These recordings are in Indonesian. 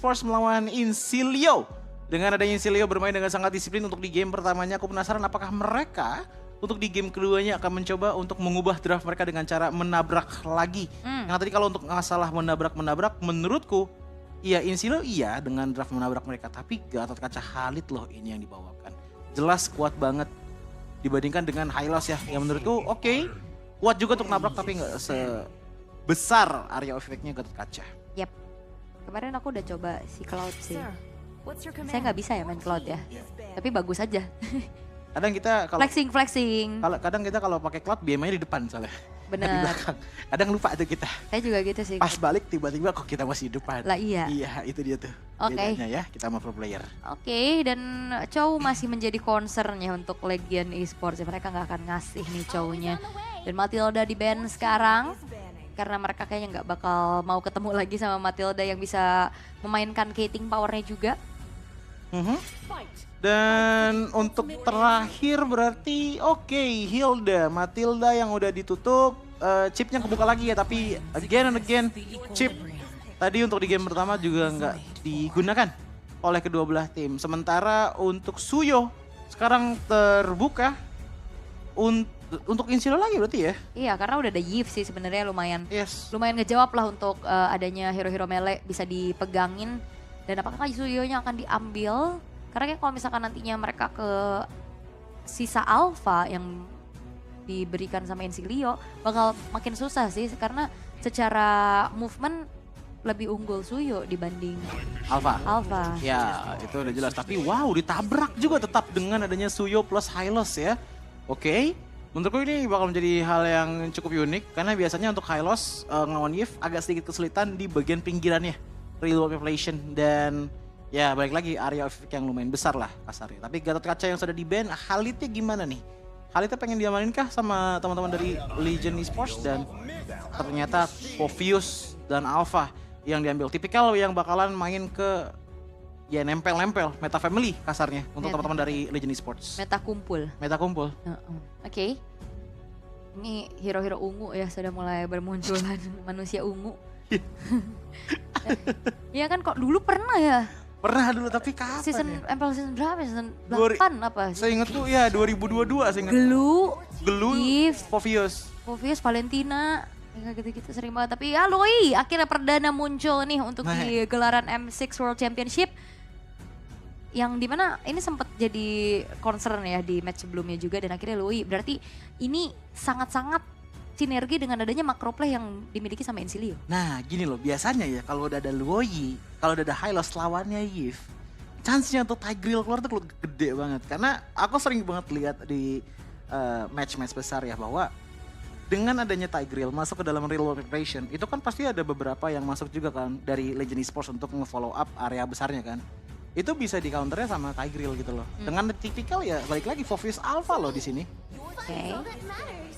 Sports melawan Insilio. Dengan adanya Insilio bermain dengan sangat disiplin untuk di game pertamanya, aku penasaran apakah mereka untuk di game keduanya akan mencoba untuk mengubah draft mereka dengan cara menabrak lagi. Yang tadi kalau untuk masalah menabrak, menurutku iya Insilio iya dengan draft menabrak mereka, tapi Gatot Kaca Khalid loh ini yang dibawakan. Jelas kuat banget dibandingkan dengan Hylos ya. Yang menurutku oke, kuat juga untuk nabrak tapi nggak sebesar area of effect-nya Gatot Kaca. Yap. Kemarin aku udah coba si Cloud sih. Saya nggak bisa ya main Cloud ya. Tapi bagus aja. Kadang kita kalau flexing. Kadang kita kalau pakai Cloud BM-nya di depan soalnya. Bener. Di belakang. Kadang lupa tuh kita. Saya juga gitu sih. Pas balik tiba-tiba kok kita masih di depan. Lah iya. Iya, itu dia tuh. Oke. Bedanya ya, kita sama pro player. Oke, dan Chow masih menjadi concern ya untuk Legion Esports. Mereka nggak akan ngasih nih Chow-nya. Dan Matilda di ban sekarang. Karena mereka kayaknya nggak bakal mau ketemu lagi sama Matilda yang bisa memainkan Kating powernya juga. Dan untuk terakhir berarti oke, Hilda, Matilda yang udah ditutup, chipnya kebuka lagi ya, tapi again and again chip tadi untuk di game pertama juga nggak digunakan oleh kedua belah tim. Sementara untuk Suyo sekarang terbuka untuk Insilio lagi berarti ya? Iya, karena udah ada Yves sih sebenarnya lumayan ngejawab lah untuk adanya hero-hero melee bisa dipegangin. Dan apakah Suyo-nya akan diambil? Karena kan kalau misalkan nantinya mereka ke sisa Alpha yang diberikan sama Insilio bakal makin susah sih. Karena secara movement lebih unggul Suyo dibanding Alpha. Ya itu udah jelas, tapi wow ditabrak juga tetap dengan adanya Suyo plus Hylos ya. Oke. Menurutku ini bakal menjadi hal yang cukup unik karena biasanya untuk Hylos ngelawan Yves agak sedikit kesulitan di bagian pinggirannya, real world population, dan ya balik lagi area of effect yang lumayan besar lah kasarnya. Tapi Gatot Kaca yang sudah di ban, Khalidnya gimana nih? Khalidnya pengen diamanin kah sama teman-teman dari Legion Esports, dan ternyata Povius dan Alpha yang diambil. Tipikal yang bakalan main ke ya nempel-nempel meta family kasarnya untuk teman-teman dari Legion Esports. Meta kumpul. Oke. Ini hero-hero ungu ya sudah mulai bermunculan manusia ungu. Ya kan kok dulu pernah ya? Pernah dulu tapi kapan season ya? season berapa? Season 8 apa? Saya ingat tuh ya 2022 saya ingat. Gelu, Yves, Povius, Valentina. Ya gitu-gitu sering banget. Tapi ya Loi akhirnya perdana muncul nih untuk di gelaran M6 World Championship. Yang dimana ini sempat jadi concern ya di match sebelumnya juga, dan akhirnya Loi. Berarti ini sangat-sangat sinergi dengan adanya macro play yang dimiliki sama Insilio. Nah gini loh, biasanya ya kalau udah ada Luoyi, kalau udah ada Hylos lawannya Yves, chance-nya untuk Tigreal keluar tuh gede banget. Karena aku sering banget lihat di match-match besar ya bahwa dengan adanya Tigreal masuk ke dalam real world preparation, itu kan pasti ada beberapa yang masuk juga kan dari Legion Esports untuk nge-follow up area besarnya kan. Itu bisa di counternya sama Tigreal gitu loh. Dengan tipikal ya balik lagi Povius Alpha loh di sini. Oke.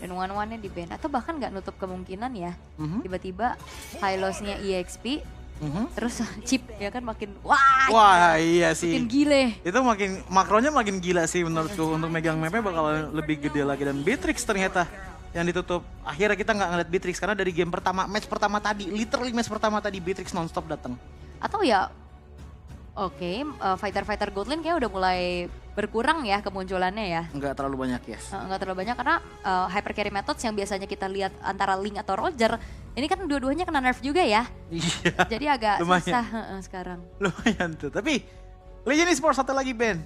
Dan one-one-nya di ban atau bahkan nggak nutup kemungkinan ya. Tiba-tiba Hylos-nya EXP terus chip ya kan makin wah iya sih. Makin gile. Itu makronya makin gila sih menurutku. Untuk megang mapnya bakal lebih gede lagi. Dan Beatrix ternyata yang ditutup. Akhirnya kita nggak ngeliat Beatrix karena dari game pertama, match pertama tadi, literally match pertama tadi Beatrix nonstop datang. Atau ya fighter-fighter Gold Lane kayak udah mulai berkurang ya kemunculannya ya. Enggak terlalu banyak ya. Enggak terlalu banyak karena hyper carry methods yang biasanya kita lihat antara Link atau Roger, ini kan dua-duanya kena nerf juga ya. Iya. Jadi agak susah sekarang. Lumayan tuh. Tapi Legion Esports satu lagi Ben.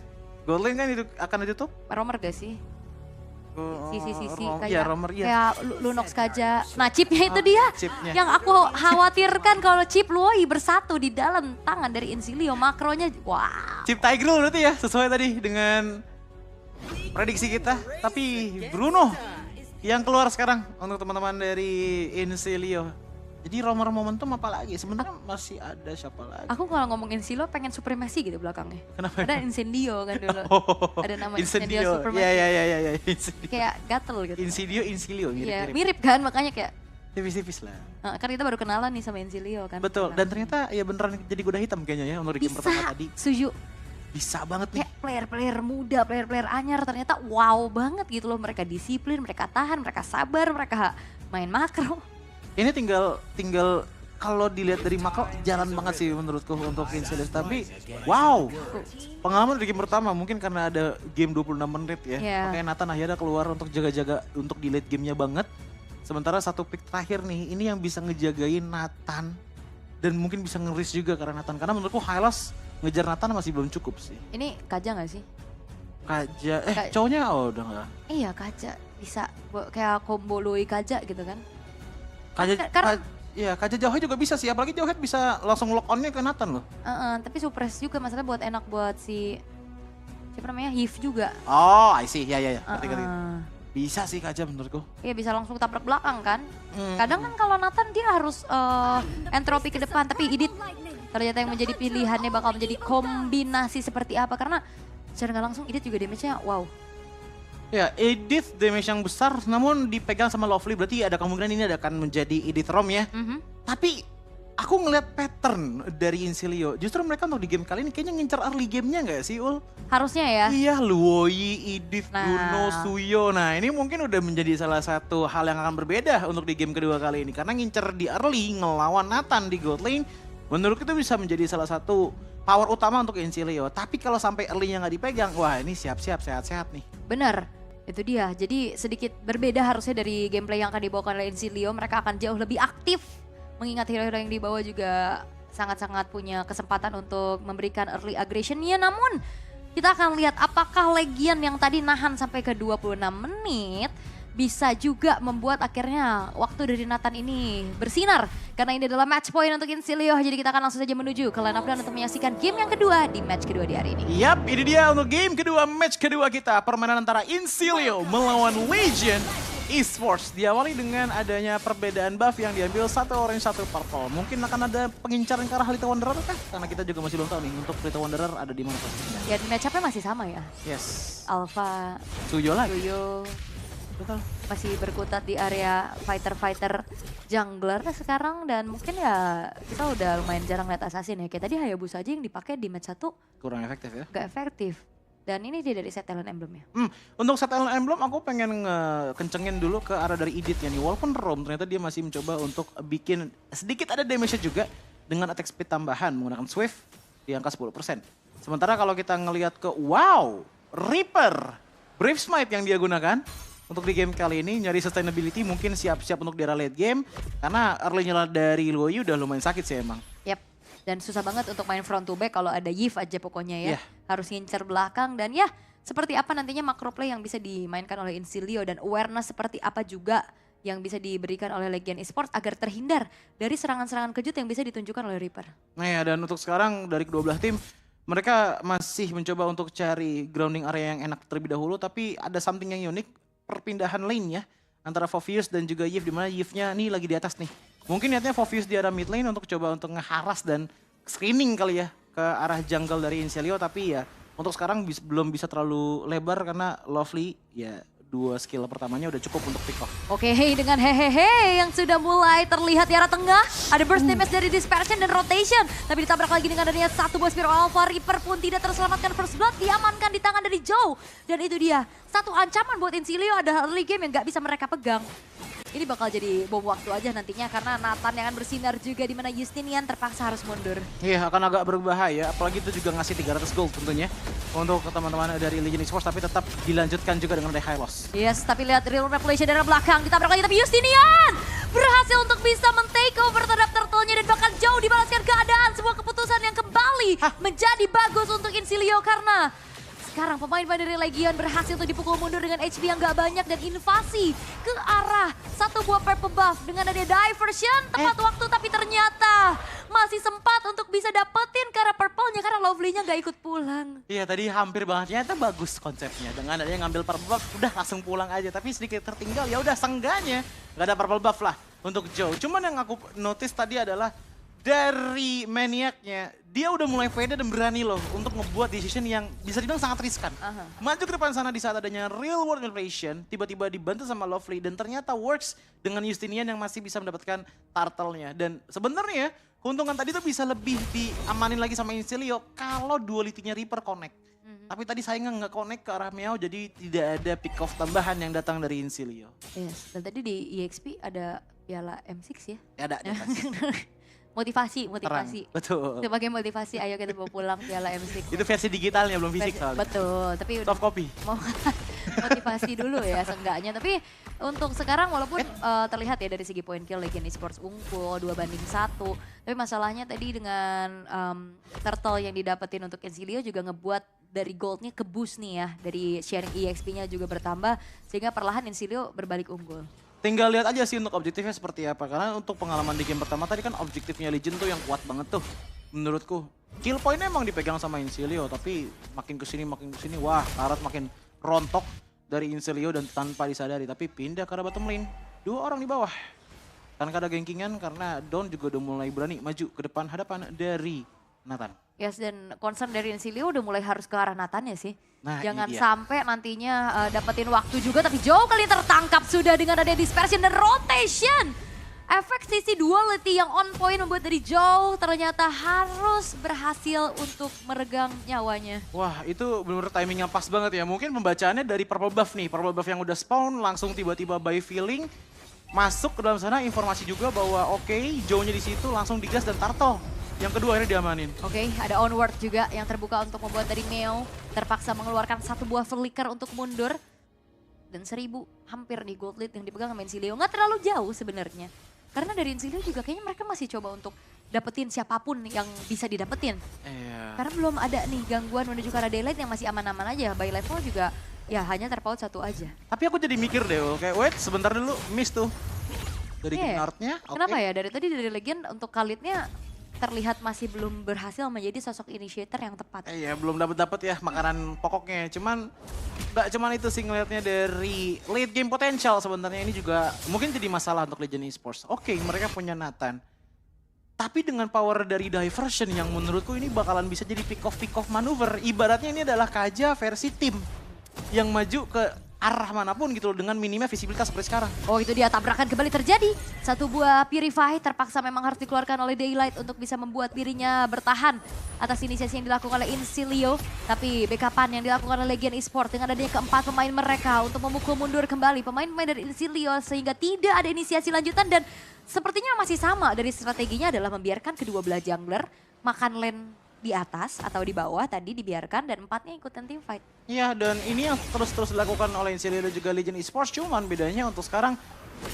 Gold Lane kan itu akan ditutup? Romer gak sih? Sisi kayak, ya, Romer, kayak Lunox Kaja. Nah chipnya itu dia chipnya. Yang aku khawatirkan kalau chip Loi bersatu di dalam tangan dari Insilio, makronya wow. Chip Tigreal berarti ya sesuai tadi dengan prediksi kita. Tapi Bruno yang keluar sekarang untuk teman-teman dari Insilio. Jadi Romer momentum apa lagi? Sebenarnya masih ada siapa lagi? Aku kalau ngomongin Insilio pengen supremasi gitu belakangnya. Kenapa? Ada Incendio kan dulu. Ada nama Incendio supremasi. Iya. Kayak gatel gitu. Insilio mirip kan, makanya kayak tipis-tipis lah. Kan kita baru kenalan nih sama Insilio kan. Betul, dan ternyata ya beneran jadi kuda hitam kayaknya ya untuk di game pertama tadi. Setuju. Bisa banget nih. Kayak player-player muda, player-player anyar ternyata wow banget gitu loh. Mereka disiplin, mereka tahan, mereka sabar, mereka main makro. Ini tinggal kalau dilihat dari makro jalan banget sih menurutku untuk Insidious. Tapi wow, pengalaman dari game pertama mungkin karena ada game 26 menit ya. Makanya Nathan akhirnya keluar untuk jaga-jaga untuk di late gamenya banget. Sementara satu pick terakhir nih, ini yang bisa ngejagain Nathan. Dan mungkin bisa nge-risk juga karena Nathan. Karena menurutku Hylos ngejar Nathan masih belum cukup sih. Ini Kaja gak sih? Kaja, cowoknya udah enggak? Iya Kaja, bisa kayak combo Lui Kaja gitu kan. Kaja, iya, Kaja Jauhhead juga bisa sih, apalagi Jauhhead bisa langsung lock on-nya ke Nathan loh. Tapi suppress juga masalahnya buat enak buat si siapa namanya, Hiv juga. Oh, I see, ya. Ngerti. Bisa sih Kaja menurutku. Iya bisa langsung tabrak belakang kan. Kadang kan kalau Nathan dia harus entropi ke depan, tapi Idit ternyata yang menjadi pilihannya bakal menjadi kombinasi seperti apa. Karena secara nggak langsung Idit juga damage-nya wow. Ya, Edith damage yang besar namun dipegang sama Lovely, berarti ada kemungkinan ini akan menjadi Edith Rom ya. Tapi aku ngeliat pattern dari Insilio, justru mereka untuk di game kali ini kayaknya ngincer early game-nya gak sih Ul? Harusnya ya. Iya, Luoyi, Edith, Juno, Suyo. Nah ini mungkin udah menjadi salah satu hal yang akan berbeda untuk di game kedua kali ini. Karena ngincer di early ngelawan Nathan di gold lane, menurut itu bisa menjadi salah satu power utama untuk Insilio. Tapi kalau sampai early-nya gak dipegang, wah ini siap-siap sehat-sehat nih. Bener, itu dia. Jadi sedikit berbeda harusnya dari gameplay yang akan dibawakan oleh Insilio. Mereka akan jauh lebih aktif. Mengingat hero-hero yang dibawa juga sangat-sangat punya kesempatan untuk memberikan early aggression-nya. Namun kita akan lihat apakah Legion yang tadi nahan sampai ke 26 menit bisa juga membuat akhirnya waktu dari Nathan ini bersinar. Karena ini adalah match point untuk Insilio. Jadi kita akan langsung saja menuju ke line up dan untuk menyaksikan game yang kedua di match kedua di hari ini. Yap, ini dia untuk game kedua, match kedua kita. Permainan antara Insilio melawan Legion Esports. Diawali dengan adanya perbedaan buff yang diambil satu orange, satu purple. Mungkin akan ada pengincaran ke arah Little Wanderer kah? Karena kita juga masih belum tahu nih untuk Little Wanderer ada di mana posisinya. Ya match up-nya masih sama ya. Yes. Alpha, Suyo lagi. Suyo. Betul. Masih berkutat di area fighter-fighter jungler sekarang dan mungkin ya kita udah lumayan jarang lihat assassin ya. Kayak tadi Hayabusa aja yang dipakai di match 1 kurang efektif ya. Gak efektif. Dan ini dia dari set talent emblem ya. Untuk set talent emblem aku pengen kencengin dulu ke arah dari Edith ya nih. Walaupun Rom ternyata dia masih mencoba untuk bikin sedikit ada damage juga dengan attack speed tambahan menggunakan Swift di angka 10%. Sementara kalau kita ngelihat ke wow, Reaper, Brave Smite yang dia gunakan untuk di game kali ini nyari sustainability mungkin siap-siap untuk di late game karena early-nya dari Luoyu udah lumayan sakit sih emang. Yap, dan susah banget untuk main front to back kalau ada Yiv aja pokoknya ya. Harus ngincer belakang dan ya seperti apa nantinya macro play yang bisa dimainkan oleh Insilio dan awareness seperti apa juga yang bisa diberikan oleh Legion Esports agar terhindar dari serangan-serangan kejut yang bisa ditunjukkan oleh Reaper. Nah ya, dan untuk sekarang dari kedua belah tim mereka masih mencoba untuk cari grounding area yang enak terlebih dahulu, tapi ada something yang unik. Perpindahan lane ya antara Fovius dan juga Yiv, dimana Yivnya nih lagi di atas nih. Mungkin niatnya Fovius di arah mid lane untuk coba untuk ngeharas dan screening kali ya ke arah jungle dari Insilio, tapi ya untuk sekarang belum bisa terlalu lebar karena Lovely ya 2 skill pertamanya udah cukup untuk pick off. Oke, dengan hehehe yang sudah mulai terlihat di arah tengah. Ada burst damage dari dispersion dan rotation. Tapi ditabrak lagi dengan adanya satu buah Spiro Alpha. Reaper pun tidak terselamatkan, first blood diamankan di tangan dari Joe. Dan itu dia, satu ancaman buat Insilio ada early game yang gak bisa mereka pegang. Ini bakal jadi bom waktu aja nantinya karena Nathan yang akan bersinar juga di mana Justinian terpaksa harus mundur. Iya, akan agak berbahaya, apalagi itu juga ngasih 300 gold tentunya untuk teman-teman dari Legion Esports, tapi tetap dilanjutkan juga dengan Hylos. Yes, tapi lihat Real Revelation dari belakang, ditabrak lagi tapi Justinian berhasil untuk bisa men-take over terhadap turtle-nya dan bahkan jauh dibalaskan keadaan. Sebuah keputusan yang kembali menjadi bagus untuk Insilio karena sekarang pemain-pemain dari Legion berhasil untuk dipukul mundur dengan HP yang gak banyak dan invasi ke arah satu buah purple buff dengan ada diversion tepat waktu, tapi ternyata masih sempat untuk bisa dapetin ke arah purple-nya karena Lovely-nya gak ikut pulang. Iya, tadi hampir banget, ternyata bagus konsepnya dengan adanya ngambil purple buff udah langsung pulang aja, tapi sedikit tertinggal ya udah sengganya gak ada purple buff lah untuk Joe. Cuman yang aku notice tadi adalah dari Maniac-nya, dia udah mulai pede dan berani loh untuk ngebuat decision yang bisa dibilang sangat riskan. Maju ke depan sana di saat adanya real world manipulation, tiba-tiba dibantu sama Lovely dan ternyata works dengan Justinian yang masih bisa mendapatkan turtle-nya. Dan sebenarnya keuntungan tadi tuh bisa lebih diamanin lagi sama Insilio kalau duality-nya Reaper connect. Tapi tadi sayangnya nggak connect ke arah Meow, jadi tidak ada pick off tambahan yang datang dari Insilio. Yes, dan tadi di EXP ada piala M6 ya? Ya ada. Motivasi. Betul. Sebagai motivasi, ayo kita bawa pulang Piala M6. Itu versi digitalnya, belum fisik soalnya. Betul, tapi soft copy. Motivasi dulu ya seenggaknya. Tapi untuk sekarang walaupun terlihat ya dari segi point kill Legion Esports unggul 2-1. Tapi masalahnya tadi dengan turtle yang didapetin untuk Ensilio juga ngebuat dari goldnya ke boost nih ya. Dari sharing EXP-nya juga bertambah sehingga perlahan Ensilio berbalik unggul. Tinggal lihat aja sih untuk objektifnya seperti apa. Karena untuk pengalaman di game pertama tadi kan objektifnya Legion tuh yang kuat banget tuh. Menurutku. Kill point emang dipegang sama Ensilio. Tapi makin kesini, wah Karat makin rontok dari Ensilio dan tanpa disadari. Tapi pindah ke arah bottom lane. 2 orang di bawah. Tanpa ada gengkingan karena Dawn juga udah mulai berani maju ke depan hadapan dari Nathan. Yes, dan concern dari Ensilio udah mulai harus ke arah Nathan ya sih. Nah, jangan sampai nantinya dapetin waktu juga tapi jauh kali tertangkap sudah dengan ada dispersion dan rotation. Efek sisi duality yang on point membuat dari Joe ternyata harus berhasil untuk meregang nyawanya. Wah itu benar-benar timing yang pas banget ya. Mungkin pembacaannya dari purple buff nih. Purple buff yang udah spawn langsung tiba-tiba by feeling. Masuk ke dalam sana informasi juga bahwa oke, Joe-nya di situ langsung digas dan Turtle. Yang kedua akhirnya diamanin. Oke, ada onward juga yang terbuka untuk membuat dari Meo terpaksa mengeluarkan 1 buah flicker untuk mundur. Dan 1000 hampir di gold lead yang dipegang sama Ensilio. Nggak terlalu jauh sebenarnya. Karena dari Ensilio juga kayaknya mereka masih coba untuk dapetin siapapun yang bisa didapetin. Karena belum ada nih gangguan menuju ke arah daylight yang masih aman-aman aja. By level juga ya hanya terpaut 1 aja. Tapi aku jadi mikir deh, kayak wait sebentar dulu miss tuh. Dari Gnardnya. Kenapa ya dari tadi dari Legion untuk Khalidnya terlihat masih belum berhasil menjadi sosok initiator yang tepat. Iya, belum dapat ya makanan pokoknya. Nggak cuman itu sih ngelihatnya dari late game potential sebenarnya ini juga mungkin jadi masalah untuk Legion Esports. Oke, mereka punya Nathan. Tapi dengan power dari diversion yang menurutku ini bakalan bisa jadi pick off maneuver. Ibaratnya ini adalah Kaja versi tim yang maju ke arah manapun gitu loh dengan minimnya visibilitas seperti sekarang. Oh itu dia tabrakan kembali terjadi. 1 buah Purify terpaksa memang harus dikeluarkan oleh Daylight untuk bisa membuat dirinya bertahan atas inisiasi yang dilakukan oleh Ensilio. Tapi backupan yang dilakukan oleh Legion Esports dengan adanya keempat pemain mereka untuk memukul mundur kembali pemain-pemain dari Ensilio sehingga tidak ada inisiasi lanjutan dan sepertinya masih sama dari strateginya adalah membiarkan kedua belah jungler makan lane di atas atau di bawah tadi dibiarkan dan 4-nya ikutan team fight. Iya dan ini yang terus dilakukan oleh Ensilio dan juga Legion Esports cuman bedanya untuk sekarang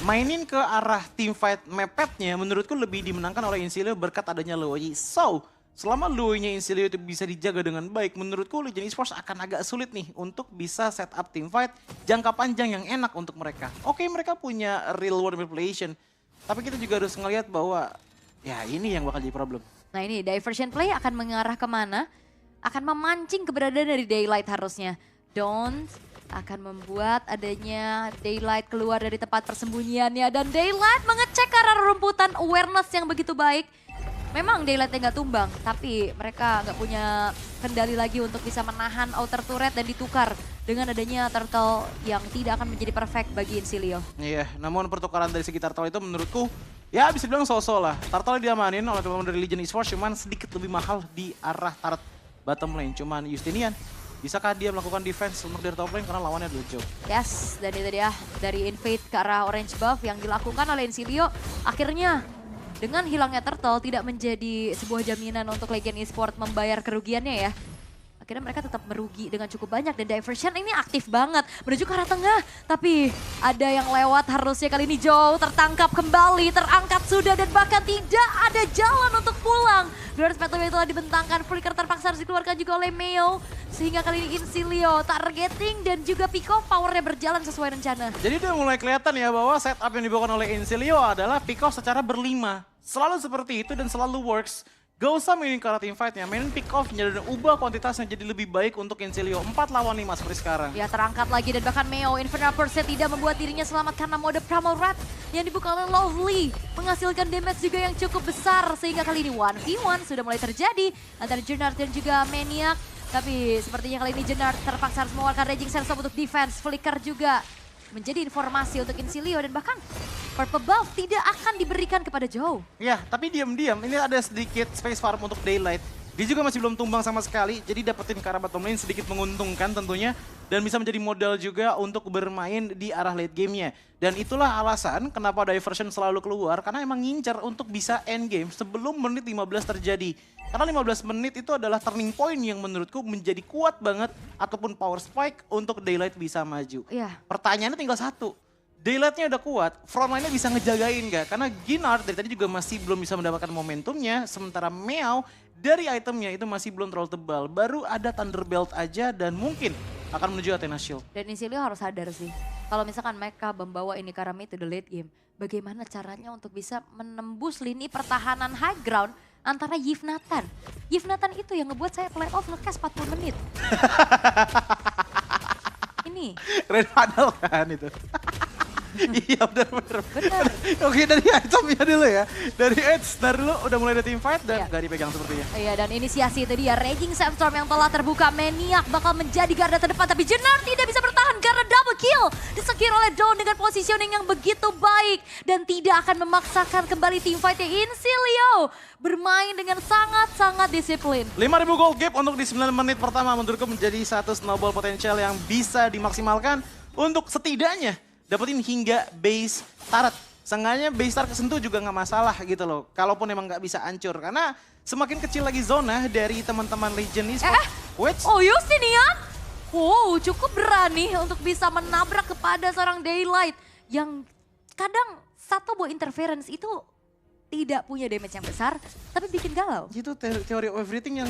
mainin ke arah team fight mepetnya menurutku lebih dimenangkan oleh Ensilio berkat adanya Luoyi. So selama Luoyi-nya Ensilio itu bisa dijaga dengan baik menurutku Legion Esports akan agak sulit nih untuk bisa set up team fight jangka panjang yang enak untuk mereka. Oke mereka punya real world manipulation tapi kita juga harus ngelihat bahwa ya ini yang bakal jadi problem. Nah ini diversion play akan mengarah kemana? Akan memancing keberadaan dari Daylight harusnya. Dawn akan membuat adanya Daylight keluar dari tempat persembunyiannya. Dan Daylight mengecek ke arah rumputan awareness yang begitu baik. Memang Daylightnya nggak tumbang, tapi mereka nggak punya kendali lagi untuk bisa menahan outer turret dan ditukar dengan adanya turtle yang tidak akan menjadi perfect bagi Ensilio. Iya, namun pertukaran dari segi turtle itu menurutku ya bisa bilang so-so lah. Turtle diamanin oleh pemain dari Legion Esports cuman sedikit lebih mahal di arah turret bottom lane. Cuman Justinian, bisakah dia melakukan defense untuk dari top lane karena lawannya adalah Joe? Yes, dan itu dia dari invade ke arah orange buff yang dilakukan oleh Ensilio. Akhirnya dengan hilangnya turtle tidak menjadi sebuah jaminan untuk Legion Esports membayar kerugiannya ya. Akhirnya mereka tetap merugi dengan cukup banyak dan diversion ini aktif banget menuju ke arah tengah. Tapi ada yang lewat harusnya kali ini Joe tertangkap kembali, terangkat sudah dan bahkan tidak ada jalan untuk pulang. Dua Spectre telah dibentangkan, flicker terpaksa harus dikeluarkan juga oleh Meo. Sehingga kali ini Ensilio targeting dan juga pick off powernya berjalan sesuai rencana. Jadi udah mulai kelihatan ya bahwa setup yang dibawakan oleh Ensilio adalah pick off secara berlima. Selalu seperti itu dan selalu works. Gak usah mainin ke arah team fight-nya, mainin pick off-nya dan ubah kuantitasnya jadi lebih baik untuk Ensilio 4 lawan 5 seperti sekarang. Ya terangkat lagi dan bahkan Meo Infernal Pursuit tidak membuat dirinya selamat karena mode Primal Rat yang dibuka oleh Lovely. Menghasilkan damage juga yang cukup besar sehingga kali ini 1v1 sudah mulai terjadi antara Jernard dan juga Maniac. Tapi sepertinya kali ini Jernard terpaksa harus mengeluarkan Raging Sandstorm untuk defense, flicker juga menjadi informasi untuk Ensilio dan bahkan Purple Buff tidak akan diberikan kepada Joe. Ya, tapi diam-diam ini ada sedikit space farm untuk Daylight. Dia juga masih belum tumbang sama sekali, jadi dapetin karabat top lane sedikit menguntungkan tentunya. Dan bisa menjadi modal juga untuk bermain di arah late gamenya. Dan itulah alasan kenapa Diversion selalu keluar, karena emang ngincer untuk bisa end game sebelum menit 15 terjadi. Karena 15 menit itu adalah turning point yang menurutku menjadi kuat banget, ataupun power spike untuk Daylight bisa maju. Pertanyaannya tinggal satu. Daylight-nya udah kuat, frontline-nya bisa ngejagain gak? Karena Ginard dari tadi juga masih belum bisa mendapatkan momentumnya, sementara Meow dari itemnya itu masih belum terlalu tebal. Baru ada Thunderbelt aja dan mungkin akan menuju Athena Shield. Dan Isilio harus sadar sih, kalau misalkan mereka membawa ini Karami to the late game, bagaimana caranya untuk bisa menembus lini pertahanan high ground antara Yves Nathan. Yves Nathan itu yang ngebuat saya play off ngecast 40 menit. Ini. Red Paddle kan itu. Iya benar. Oke, dari itemnya dulu ya. Dari Edge dulu udah mulai ada team fight dan gak dipegang sepertinya. Iya, dan inisiasi itu dia Raging Sandstorm yang telah terbuka. Maniac bakal menjadi garda terdepan, tapi Jenar tidak bisa bertahan karena double kill. Disekir oleh Dawn dengan positioning yang begitu baik dan tidak akan memaksakan kembali team fight-nya. Incilia bermain dengan sangat-sangat disiplin. 5.000 gold gap untuk di 9 menit pertama menurutku menjadi satu snowball potensial yang bisa dimaksimalkan untuk setidaknya dapetin hingga base turret. Seenggaknya base turret kesentuh juga nggak masalah gitu loh. Kalaupun emang nggak bisa hancur. Karena semakin kecil lagi zona dari teman-teman Legion Esports. Oh Justinian? Wow, cukup berani untuk bisa menabrak kepada seorang Daylight. Yang kadang satu buah interference itu tidak punya damage yang besar, tapi bikin galau. Itu teori of everything yang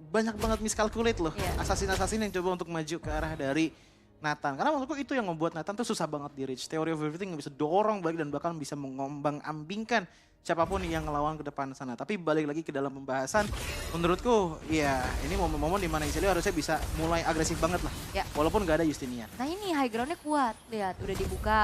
banyak banget miscalculate loh. Assassin-assassin yang coba untuk maju ke arah dari Nathan. Karena menurutku itu yang membuat Nathan tuh susah banget di reach. Theory of everything bisa dorong balik dan bahkan bisa mengombang-ambingkan siapapun yang ngelawan ke depan sana. Tapi balik lagi ke dalam pembahasan, menurutku ya ini momen-momen dimana Isilio harusnya bisa mulai agresif banget lah. Walaupun gak ada Justinian. Nah ini high ground-nya kuat. Lihat udah dibuka,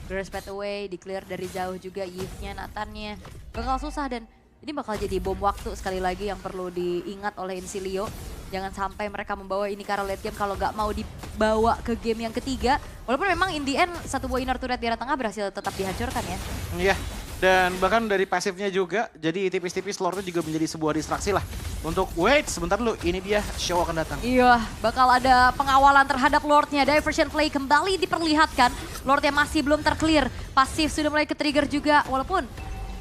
Grass Pathway, di-clear dari jauh juga Yves-nya, Nathan-nya. Bakal susah dan ini bakal jadi bom waktu sekali lagi yang perlu diingat oleh Isilio. Jangan sampai mereka membawa ini ke arah late game kalau nggak mau dibawa ke game yang ketiga. Walaupun memang in the end satu buah inner turret di arah tengah berhasil tetap dihancurkan ya. Iya, dan bahkan dari pasifnya juga jadi tipis-tipis lore itu juga menjadi sebuah distraksi lah. Untuk wait sebentar dulu, ini dia show akan datang. Iya, bakal ada pengawalan terhadap Lordnya. Diversion play kembali diperlihatkan. Lordnya masih belum terclear. Pasif sudah mulai ke-trigger juga walaupun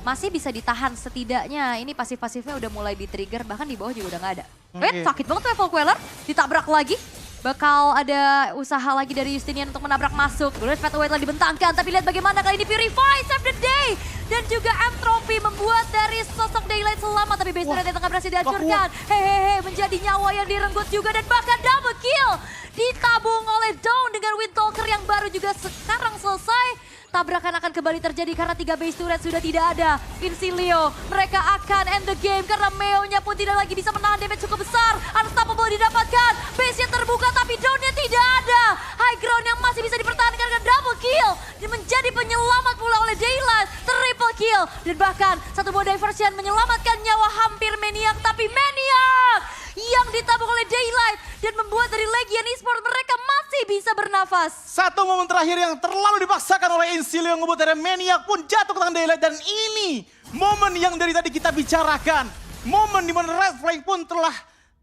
masih bisa ditahan setidaknya. Ini pasif-pasifnya udah mulai di-trigger, bahkan di bawah juga udah nggak ada. Wait, sakit banget tuh Evil Queller, ditabrak lagi. Bakal ada usaha lagi dari Justinian untuk menabrak masuk. Grass Pathway telah dibentangkan, tapi lihat bagaimana kali ini Purify, save the day. Dan juga Entropy membuat dari sosok Daylight selamat, tapi base turret yang tengah berhasil dihancurkan. Hehehe, menjadi nyawa yang direnggut juga dan bahkan double kill. Ditabung oleh Dawn dengan Windtalker yang baru juga sekarang selesai. Tabrakan akan kembali terjadi karena 3 base turret sudah tidak ada. Incilia, mereka akan end the game karena Meow-nya pun tidak lagi bisa menahan damage cukup besar. Unstoppable didapatkan, base-nya terbuka tapi Dawn-nya tidak ada. High ground yang masih bisa dipertahankan dengan double kill. Dan menjadi penyelamat pula oleh Daylight, triple kill. Dan bahkan satu buah diversion menyelamatkan nyawa hampir Maniac, tapi Maniac yang ditabung oleh Daylight dan membuat dari Legion Esports mereka masih bisa bernafas. Satu momen terakhir yang terlalu dipaksakan oleh Incilia yang membuat dari Maniac pun jatuh ke tangan Daylight. Dan ini momen yang dari tadi kita bicarakan. Momen di mana Red Flag pun telah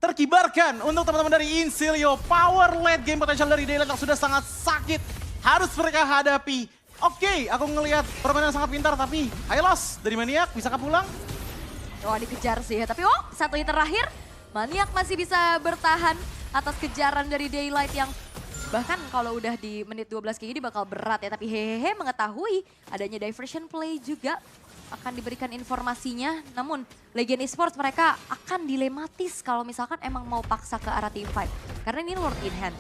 terkibarkan untuk teman-teman dari Incilia. Power late game potential dari Daylight yang sudah sangat sakit harus mereka hadapi. Oke, aku ngelihat permainan sangat pintar tapi Hylos dari Maniac bisakah pulang? Wah dikejar sih ya, tapi satu yang terakhir Maniac masih bisa bertahan atas kejaran dari Daylight yang bahkan kalau udah di menit 12 kayak gini bakal berat ya. Tapi hehehe mengetahui adanya diversion play juga akan diberikan informasinya. Namun Legion Esports mereka akan dilematis kalau misalkan emang mau paksa ke arah team fight. Karena ini Lord in hand.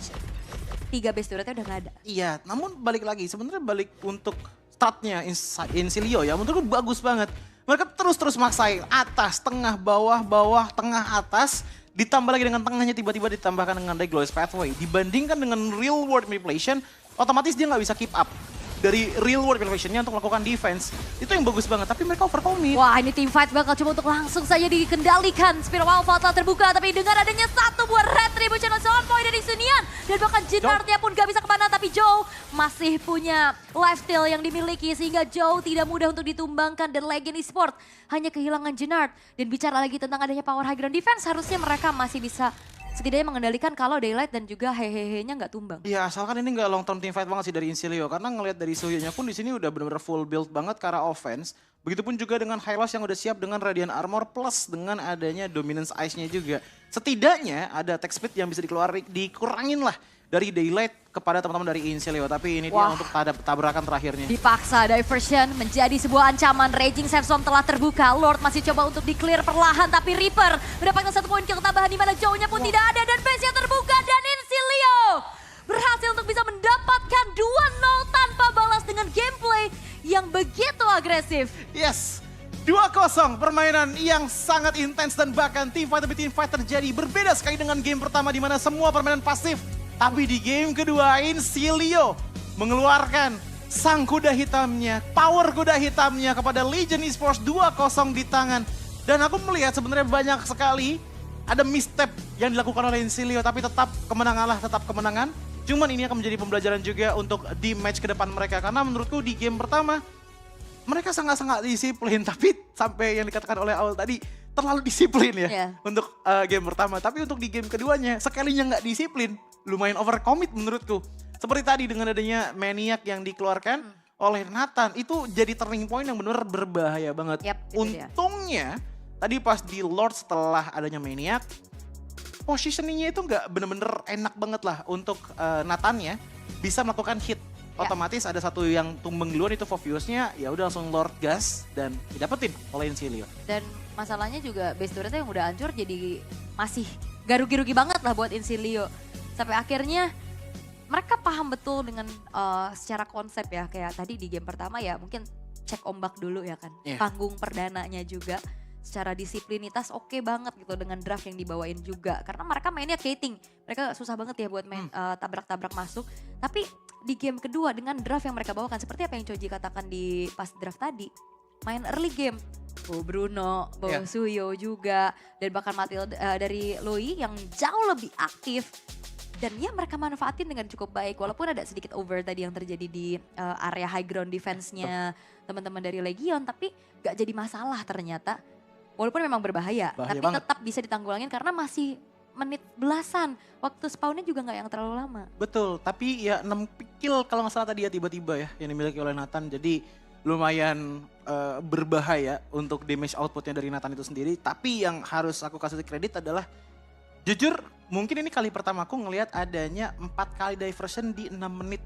3 base turretnya udah gak ada. Iya, namun balik lagi sebenarnya balik untuk startnya Incilia ya menurutku bagus banget. Mereka terus maksain atas, tengah, bawah, tengah, atas. Ditambah lagi dengan tengahnya tiba-tiba ditambahkan dengan Glorious Pathway. Dibandingkan dengan real world manipulation, otomatis dia nggak bisa keep up. Dari real world manipulationnya untuk melakukan defense. Itu yang bagus banget, tapi mereka overcommit. Wah ini team fight bakal coba untuk langsung saja dikendalikan. Spiral Alpha telah terbuka, tapi dengan adanya satu buah Retribution on point dari Sunian. Dan bahkan Jinardnya pun gak bisa kemana, tapi Joe masih punya lifestyle yang dimiliki sehingga Joe tidak mudah untuk ditumbangkan dan Legend Esports hanya kehilangan Jenard. Dan bicara lagi tentang adanya power high ground defense, harusnya mereka masih bisa setidaknya mengendalikan kalau Daylight dan juga hehehe-nya nggak tumbang. Iya, asalkan ini nggak long term team fight banget sih dari Incilia, karena ngelihat dari Suhyo-nya pun di sini udah benar-benar full build banget ke arah offense. Begitupun juga dengan Hylos yang udah siap dengan Radiant Armor plus dengan adanya Dominance Ice-nya juga. Setidaknya ada attack speed yang bisa dikurangin lah dari Daylight kepada teman-teman dari Incilia. Tapi ini dia untuk tabrakan terakhirnya. Dipaksa diversion menjadi sebuah ancaman. Raging Sandstorm telah terbuka. Lord masih coba untuk di-clear perlahan. Tapi Reaper mendapatkan 1 poin kill tambahan di mana Joe-nya pun tidak ada. Dan base-nya terbuka dan Incilia berhasil untuk bisa mendapatkan 2-0 tanpa balas dengan gameplay yang begitu agresif. Yes, 2-0 permainan yang sangat intens dan bahkan team fight demi team fight terjadi. Berbeda sekali dengan game pertama di mana semua permainan pasif. Tapi di game kedua Incilia mengeluarkan sang kuda hitamnya, power kuda hitamnya kepada Legend Esports 2-0 di tangan. Dan aku melihat sebenarnya banyak sekali ada misstep yang dilakukan oleh Incilia, tapi tetap kemenangan lah, tetap kemenangan. Cuman ini akan menjadi pembelajaran juga untuk di match ke depan mereka. Karena menurutku di game pertama mereka sangat-sangat disiplin. Tapi sampai yang dikatakan oleh Aul tadi terlalu disiplin ya untuk game pertama. Tapi untuk di game keduanya sekalinya nggak disiplin, lumayan overcommit menurutku. Seperti tadi dengan adanya Maniac yang dikeluarkan oleh Nathan. Itu jadi turning point yang benar berbahaya banget. Untungnya tadi pas di Lord setelah adanya Maniac, positioningnya itu nggak bener-bener enak banget lah untuk Nathan ya bisa melakukan hit. Otomatis ada satu yang tumbang duluan itu Foviusnya, ya udah langsung Lord gas dan didapetin oleh Incilia. Dan masalahnya juga base turretnya yang udah hancur jadi masih garugi-rugi banget lah buat Incilia. Sampai akhirnya mereka paham betul dengan secara konsep ya, kayak tadi di game pertama ya mungkin cek ombak dulu ya kan. Panggung perdananya juga. Secara disiplinitas oke banget gitu dengan draft yang dibawain juga. Karena mereka mainnya kating. Mereka susah banget ya buat main tabrak-tabrak masuk. Tapi di game kedua dengan draft yang mereka bawakan. Seperti apa yang Choji katakan di pas draft tadi. Main early game. Bruno, Suhyo juga. Dan bahkan Matilda dari Loi yang jauh lebih aktif. Dan ya mereka manfaatin dengan cukup baik. Walaupun ada sedikit over tadi yang terjadi di area high ground defense-nya teman-teman dari Legion. Tapi gak jadi masalah ternyata. Walaupun memang berbahaya, tapi banget. Tetap bisa ditanggulangin karena masih menit belasan. Waktu spawnnya juga nggak yang terlalu lama. Betul, tapi ya 6 kill kalau nggak salah tadi ya tiba-tiba ya yang dimiliki oleh Nathan. Jadi lumayan berbahaya untuk damage outputnya dari Nathan itu sendiri. Tapi yang harus aku kasih kredit adalah, jujur mungkin ini kali pertama aku ngelihat adanya 4 kali diversion di 6 menit.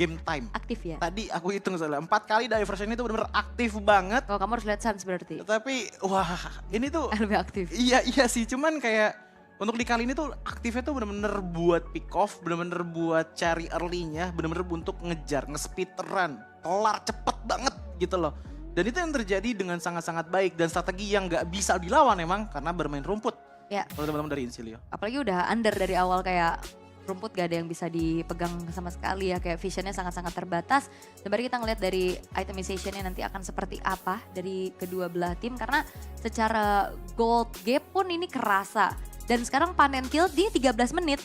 Game time. Aktif ya? Tadi aku hitung salah, 4 kali diversion itu benar-benar aktif banget. Kalau kamu harus lihat Sans berarti. Tapi wah ini tuh. Lebih aktif. Iya sih, cuman kayak untuk di kali ini tuh aktifnya tuh benar-benar buat pick off, benar-benar buat cari early-nya, benar-benar untuk ngejar, nge-speed run, kelar cepet banget gitu loh. Dan itu yang terjadi dengan sangat-sangat baik dan strategi yang gak bisa dilawan emang karena bermain rumput. Ya. Kalau teman-teman dari Incilia. Apalagi udah under dari awal kayak rumput gak ada yang bisa dipegang sama sekali ya, kayak visionnya sangat-sangat terbatas. Dan baru kita ngeliat dari itemizationnya nanti akan seperti apa dari kedua belah tim, karena secara gold gap pun ini kerasa. Dan sekarang panen kill di 13 menit,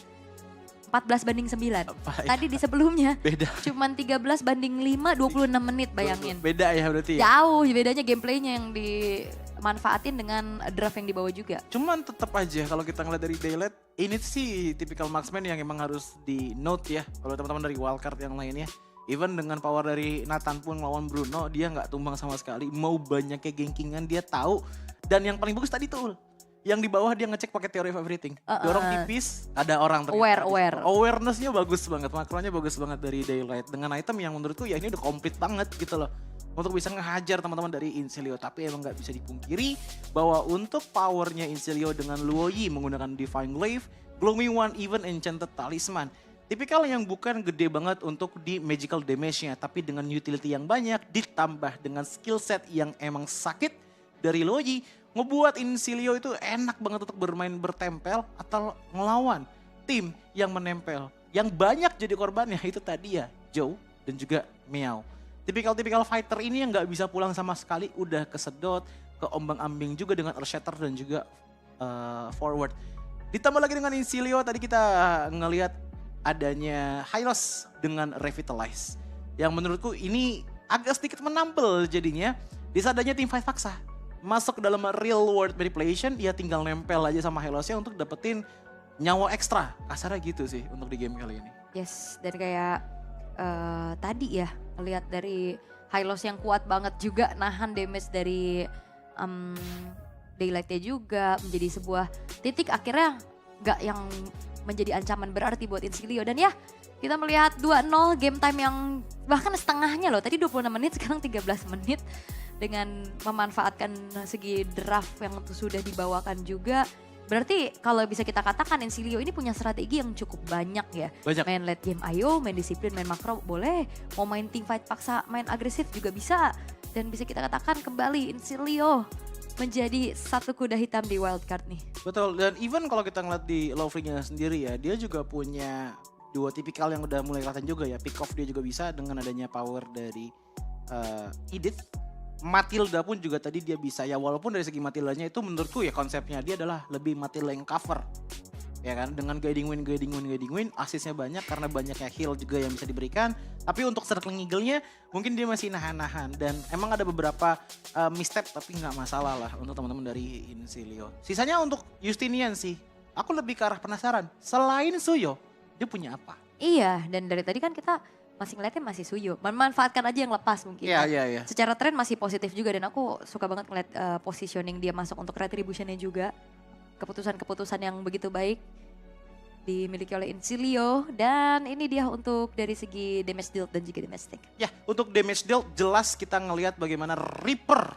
14-9. Tadi di sebelumnya beda. Cuman 13 banding 5, 26 menit bayangin. Beda ya berarti. Jauh bedanya gameplaynya yang dimanfaatin dengan draft yang dibawa juga. Cuman tetap aja kalau kita ngeliat dari Daylight, ini sih tipikal marksman yang emang harus di note ya. Kalau teman-teman dari wildcard yang lainnya, even dengan power dari Nathan pun melawan Bruno, dia nggak tumbang sama sekali. Mau banyaknya gankingan dia tahu. Dan yang paling bagus tadi tuh, yang di bawah dia ngecek pakai theory of everything. Dorong tipis, ada orang ternyata. Aware. Awareness-nya bagus banget, makronya bagus banget dari Daylight. Dengan item yang menurutku ya ini udah komplit banget gitu loh. Untuk bisa ngehajar teman-teman dari Incilia. Tapi emang gak bisa dipungkiri bahwa untuk powernya Incilia dengan Luoyi menggunakan Divine Glaive, Gloomy One, even Enchanted Talisman. Tipikal yang bukan gede banget untuk di magical damage-nya. Tapi dengan utility yang banyak ditambah dengan skill set yang emang sakit dari Luoyi, ngebuat Incilia itu enak banget untuk bermain bertempel atau ngelawan tim yang menempel. Yang banyak jadi korbannya itu tadi ya Joe dan juga Meow. Tipikal fighter ini yang gak bisa pulang sama sekali, udah kesedot, keombang-ambing juga dengan Earthshatter dan juga forward. Ditambah lagi dengan Incilia, tadi kita ngelihat adanya Hylos dengan Revitalize. Yang menurutku ini agak sedikit menampil jadinya. Di saat adanya tim fight paksa. Masuk ke dalam real world manipulation, dia tinggal nempel aja sama Hylosnya untuk dapetin nyawa ekstra. Kasarnya gitu sih untuk di game kali ini. Yes, dan kayak tadi ya, lihat dari Hylos yang kuat banget juga nahan damage dari Daylight-nya juga menjadi sebuah titik akhirnya gak yang menjadi ancaman berarti buat Incilia. Dan ya kita melihat 2-0 game time yang bahkan setengahnya loh. Tadi 26 menit sekarang 13 menit. Dengan memanfaatkan segi draft yang sudah dibawakan juga. Berarti kalau bisa kita katakan Incilia ini punya strategi yang cukup banyak ya. Banyak. Main late game ayo, main disiplin, main makro boleh. Mau main team fight paksa, main agresif juga bisa. Dan bisa kita katakan kembali Incilia menjadi satu kuda hitam di wildcard nih. Betul, dan even kalau kita ngeliat di Lowfree-nya sendiri ya, dia juga punya dua tipikal yang udah mulai kelihatan juga ya. Pick off dia juga bisa dengan adanya power dari Edith. Matilda pun juga tadi dia bisa ya, walaupun dari segi Matildanya itu menurutku ya konsepnya dia adalah lebih Matilda yang cover. Ya kan, dengan guiding win, asisnya banyak karena banyaknya heal juga yang bisa diberikan. Tapi untuk circling eagle-nya mungkin dia masih nahan-nahan dan emang ada beberapa misstep tapi nggak masalah lah untuk teman-teman dari Incilia. Sisanya untuk Justinian sih, aku lebih ke arah penasaran. Selain Suyo, dia punya apa? Iya, dan dari tadi kan kita masih ngeliatnya masih Suyo. Memanfaatkan aja yang lepas mungkin. Iya. Secara tren masih positif juga dan aku suka banget ngeliat positioning dia masuk untuk retribution-nya juga. Keputusan-keputusan yang begitu baik dimiliki oleh Incilia. Dan ini dia untuk dari segi damage dealt dan juga domestic. Ya, untuk damage dealt jelas kita ngelihat bagaimana Reaper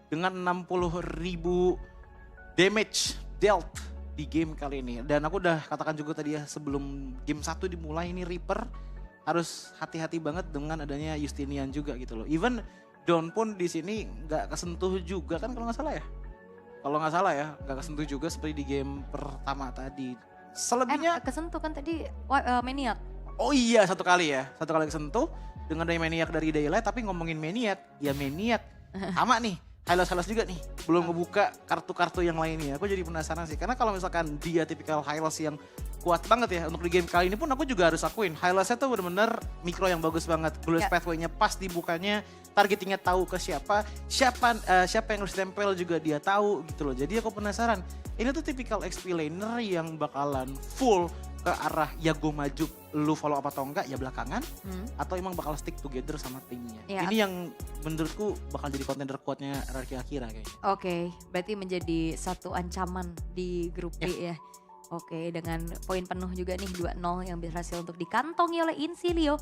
dengan 60.000 damage dealt di game kali ini. Dan aku udah katakan juga tadi ya sebelum game 1 dimulai ini Reaper harus hati-hati banget dengan adanya Justinian juga gitu loh. Even Dawn pun di sini nggak kesentuh juga kan kalau nggak salah ya. Kalau nggak salah ya, nggak kesentuh juga seperti di game pertama tadi. Selebihnya kesentuh kan tadi Maniac. Oh iya, satu kali kesentuh dengan adanya Maniac dari Daylight. Tapi ngomongin Maniac, ya Maniac sama nih. Hylos juga nih, belum ngebuka kartu-kartu yang lainnya. Aku jadi penasaran sih, karena kalau misalkan dia tipikal Hylos yang kuat banget ya untuk di game kali ini pun aku juga harus akuin Hylosnya tuh bener-bener mikro yang bagus banget. Glorious pathway-nya pas dibukanya, targetingnya tahu ke siapa yang harus ditempel juga dia tahu gitu loh. Jadi aku penasaran, ini tuh tipikal XP laner yang bakalan full ke arah ya gue maju, lu follow apa atau enggak ya belakangan, atau emang bakal stick together sama timnya. Ya. Ini yang menurutku bakal jadi contender kuatnya RRQ Akira kayaknya. Oke, berarti menjadi satu ancaman di grup B ya. Oke, dengan poin penuh juga nih 2-0 yang berhasil untuk dikantongi oleh Incilia.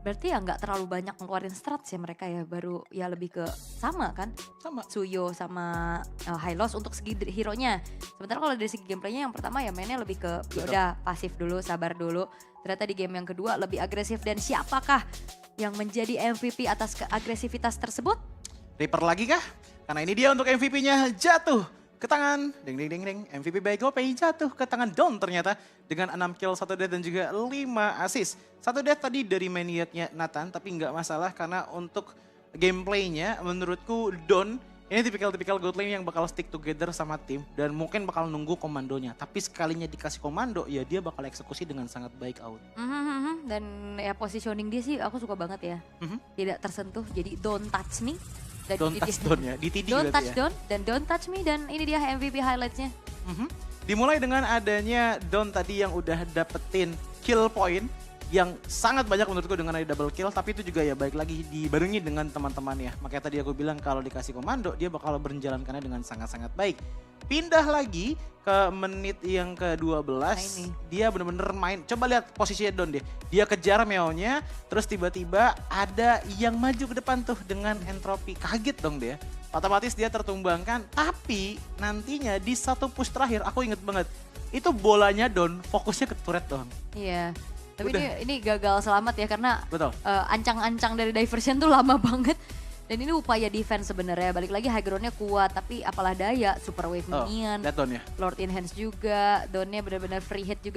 Berarti ya nggak terlalu banyak ngeluarin strats ya mereka ya, baru ya lebih ke sama kan? Sama. Suyo sama Hylos untuk segi hero-nya. Sementara kalau dari segi gameplaynya yang pertama ya mainnya lebih ke udah pasif dulu, sabar dulu. Ternyata di game yang kedua lebih agresif dan siapakah yang menjadi MVP atas agresivitas tersebut? Reaper lagi kah? Karena ini dia untuk MVP-nya jatuh ke tangan, ding MVP by GoPay jatuh ke tangan Dawn ternyata dengan 6 kill, 1 death dan juga 5 assist. 1 death tadi dari Maniac-nya Nathan, tapi nggak masalah karena untuk gameplaynya menurutku Dawn ini tipikal gold lane yang bakal stick together sama tim dan mungkin bakal nunggu komandonya. Tapi sekalinya dikasih komando ya dia bakal eksekusi dengan sangat baik out. Dan ya positioning dia sih aku suka banget ya. Tidak tersentuh jadi don't touch me. Don't touch Dawn ya, DTD don't touch ya. Dawn dan don't touch me dan ini dia MVP highlights-nya. Dimulai dengan adanya Dawn tadi yang udah dapetin kill point yang sangat banyak menurutku dengan ada double kill, tapi itu juga ya baik lagi dibarengi dengan teman-teman ya. Makanya tadi aku bilang kalau dikasih komando dia bakal berjalankannya dengan sangat-sangat baik. Pindah lagi ke menit yang ke-12, dia bener-bener main. Coba lihat posisinya Dawn deh. Dia kejar Meow-nya, terus tiba-tiba ada yang maju ke depan tuh dengan entropi. Kaget dong dia. Otomatis dia tertumbangkan, tapi nantinya di satu push terakhir, aku inget banget. Itu bolanya Dawn, fokusnya ke turret doang. Iya. Tapi ini gagal selamat ya karena ancang-ancang dari diversion tuh lama banget. Dan ini upaya defense sebenarnya, balik lagi high ground-nya kuat, tapi apalah daya, super wave minion, Lord in hands juga, Dawn-nya benar-benar free hit juga.